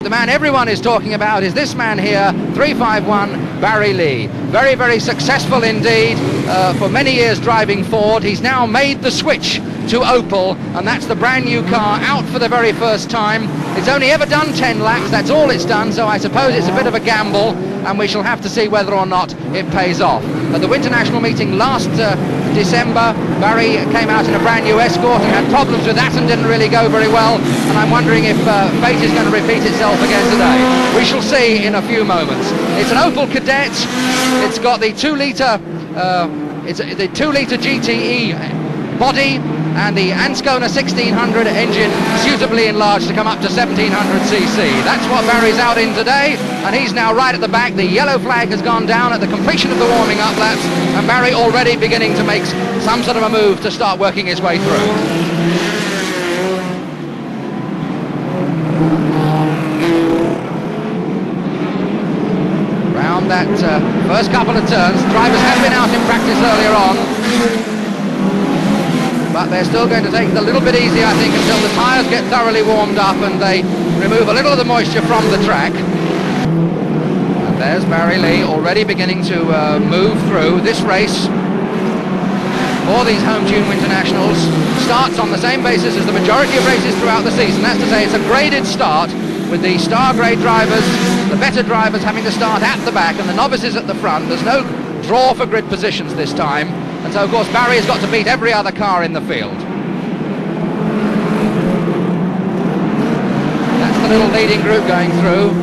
The man everyone is talking about is this man here, 351 Barry Lee. Very, very successful indeed for many years driving Ford. He's now made the switch to Opel, and that's the brand new car out for the very first time. It's only ever done 10 laps, that's all it's done, so I suppose it's a bit of a gamble, and we shall have to see whether or not it pays off. At the Winternational meeting last December, Barry came out in a brand new Escort and had problems with that and didn't really go very well, and I'm wondering if fate is going to repeat itself again today. We shall see in a few moments. It's an Opel Kadett. It's got the 2-litre GTE body and the Anscona 1600 engine suitably enlarged to come up to 1700cc. That's what Barry's out in today, and he's now right at the back. The yellow flag has gone down at the completion of the warming up laps, and Barry already beginning to make some sort of a move to start working his way through. Round that first couple of turns, drivers have been out in practice earlier on, but they're still going to take it a little bit easy, I think, until the tyres get thoroughly warmed up and they remove a little of the moisture from the track. And there's Barry Lee already beginning to move through. This race for these home tune Winternationals starts on the same basis as the majority of races throughout the season. That's to say, it's a graded start, with the star grade drivers, the better drivers, having to start at the back and the novices at the front. There's no draw for grid positions this time, and so of course Barry has got to beat every other car in the field. That's the little leading group going through.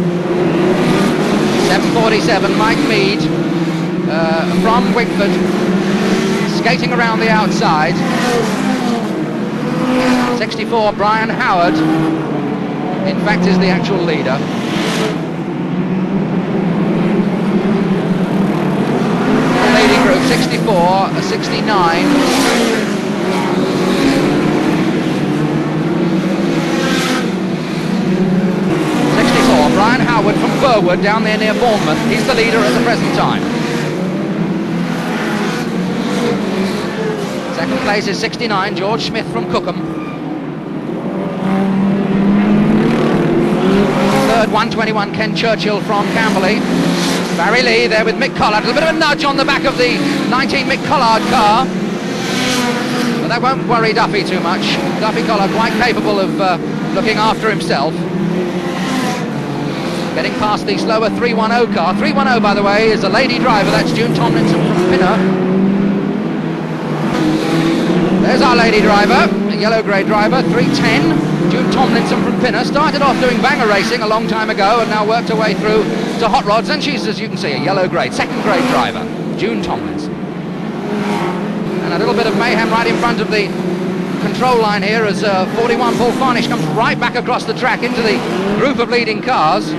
747 Mike Mead from Wickford, skating around the outside. 64 Brian Howard, in fact, is the actual leader. Leading group 64, 69. 64, Brian Howard from Burwood, down there near Bournemouth. He's the leader at the present time. Second place is 69, George Smith from Cookham. Third, 121, Ken Churchill from Camberley. Barry Lee there with Mick Collard. A little bit of a nudge on the back of the 19 Mick Collard car, but that won't worry Duffy too much. Duffy Collard quite capable of looking after himself. Getting past the slower 310 car. 310, by the way, is a lady driver. That's June Tomlinson from Pinner. There's our lady driver, a yellow grey driver, 310. June Tomlinson from Pinner. Started off doing banger racing a long time ago and now worked her way through to hot rods, and she's, as you can see, a yellow grade, second grade driver, June Tomlinson. And a little bit of mayhem right in front of the control line here as 41 Paul Farnish comes right back across the track into the group of leading cars.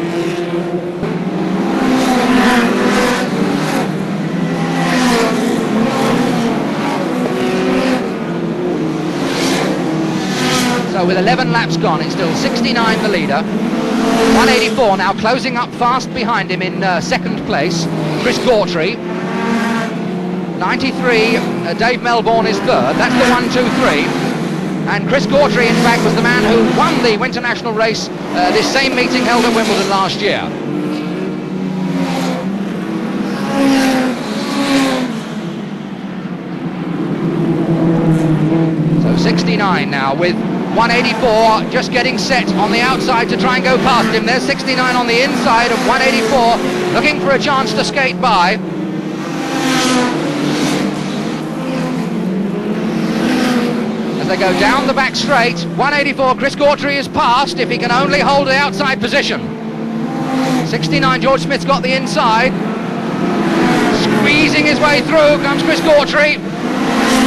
So with 11 laps gone, it's still 69 the leader. 184 now closing up fast behind him in second place, Chris Gautry. 93, Dave Melbourne is third. That's the 1-2-3. And Chris Gautry, in fact, was the man who won the Winternational race this same meeting held at Wimbledon last year. So 69 now with 184 just getting set on the outside to try and go past him. There's 69 on the inside of 184, looking for a chance to skate by. As they go down the back straight, 184, Chris Gautry is passed if he can only hold the outside position. 69, George Smith's got the inside. Squeezing his way through comes Chris Gautry.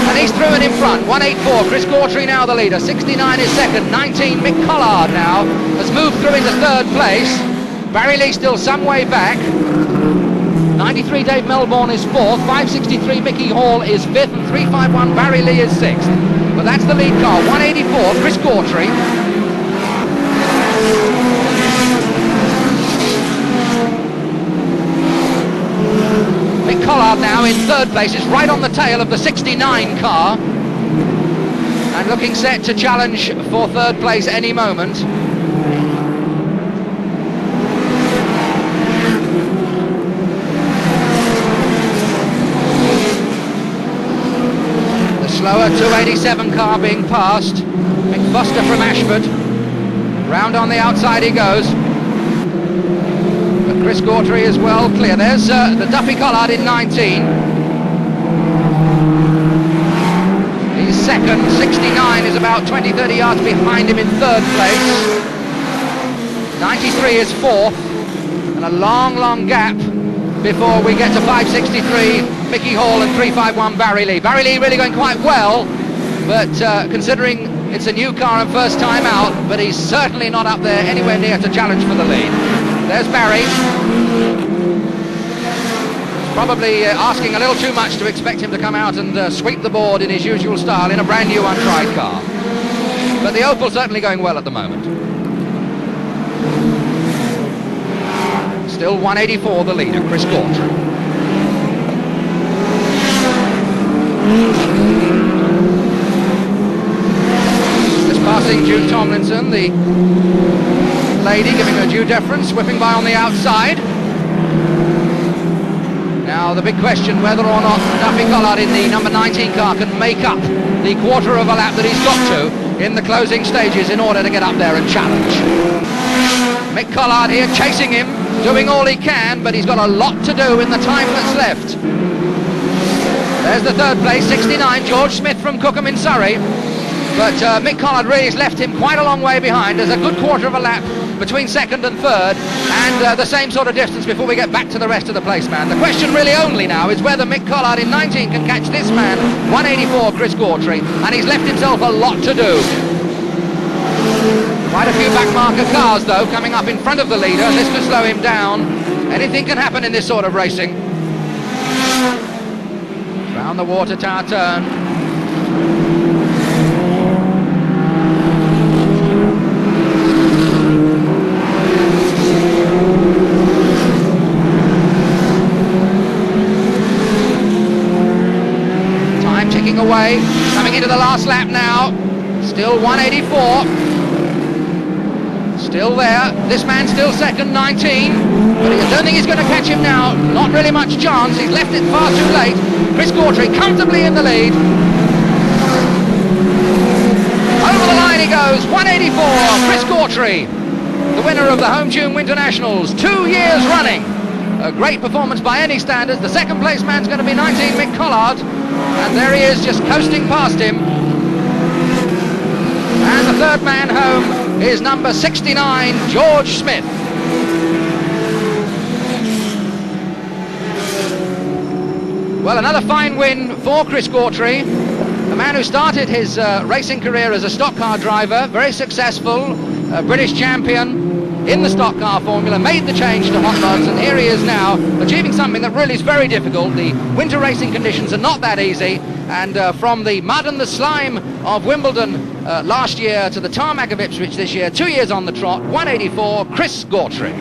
And he's through and in front. 184, Chris Gautry now the leader. 69 is second. 19, Mick Collard now has moved through into third place. Barry Lee still some way back. 93, Dave Melbourne is fourth. 563, Mickey Hall is fifth. And 351, Barry Lee is sixth. But that's the lead car. 184, Chris Gautry. Mick Collard now in third place, is right on the tail of the 69 car and looking set to challenge for third place any moment. lower 287 car being passed. Mick Foster from Ashford. Round on the outside he goes. But Chris Gautry is well clear. There's the Duffy Collard in 19. He's second. 69 is about 20-30 yards behind him in third place. 93 is fourth. And a long gap before we get to 563, Mickey Hall, and 351, Barry Lee. Barry Lee really going quite well, but considering it's a new car and first time out, but he's certainly not up there anywhere near to challenge for the lead. There's Barry. Probably asking a little too much to expect him to come out and sweep the board in his usual style in a brand new untried car. But the Opel's certainly going well at the moment. Still 184 the leader, Chris Gautry. Just passing Jude Tomlinson, the lady giving her due deference, whipping by on the outside. Now the big question, whether or not Duffy Collard in the number 19 car can make up the quarter of a lap that he's got to in the closing stages in order to get up there and challenge. Mick Collard here chasing him, doing all he can, but he's got a lot to do in the time that's left. There's the third place, 69, George Smith from Cookham in Surrey. But Mick Collard really has left him quite a long way behind. There's a good quarter of a lap between second and third, and the same sort of distance before we get back to the rest of the placeman. The question really only now is whether Mick Collard in 19 can catch this man, 184, Chris Gautry, and he's left himself a lot to do. Quite a few back marker cars though coming up in front of the leader, and this could slow him down. Anything can happen in this sort of racing. Round the water tower turn. Time ticking away, coming into the last lap now. Still 184. Still there. This man's still second, 19. But I don't think he's going to catch him now. Not really much chance. He's left it far too late. Chris Gautry comfortably in the lead. Over the line he goes. 184. Chris Gautry, the winner of the Home Tune Winternationals, 2 years running. A great performance by any standards. The second place man's going to be 19, Mick Collard. And there he is, just coasting past him. And the third man home is number 69, George Smith. Well, another fine win for Chris Gautry, a man who started his racing career as a stock car driver, very successful, British champion in the stock car formula, made the change to hot rods, and here he is now achieving something that really is very difficult. The winter racing conditions are not that easy, and from the mud and the slime of Wimbledon last year to the tarmac of Ipswich this year, 2 years on the trot, 184, Chris Gautry.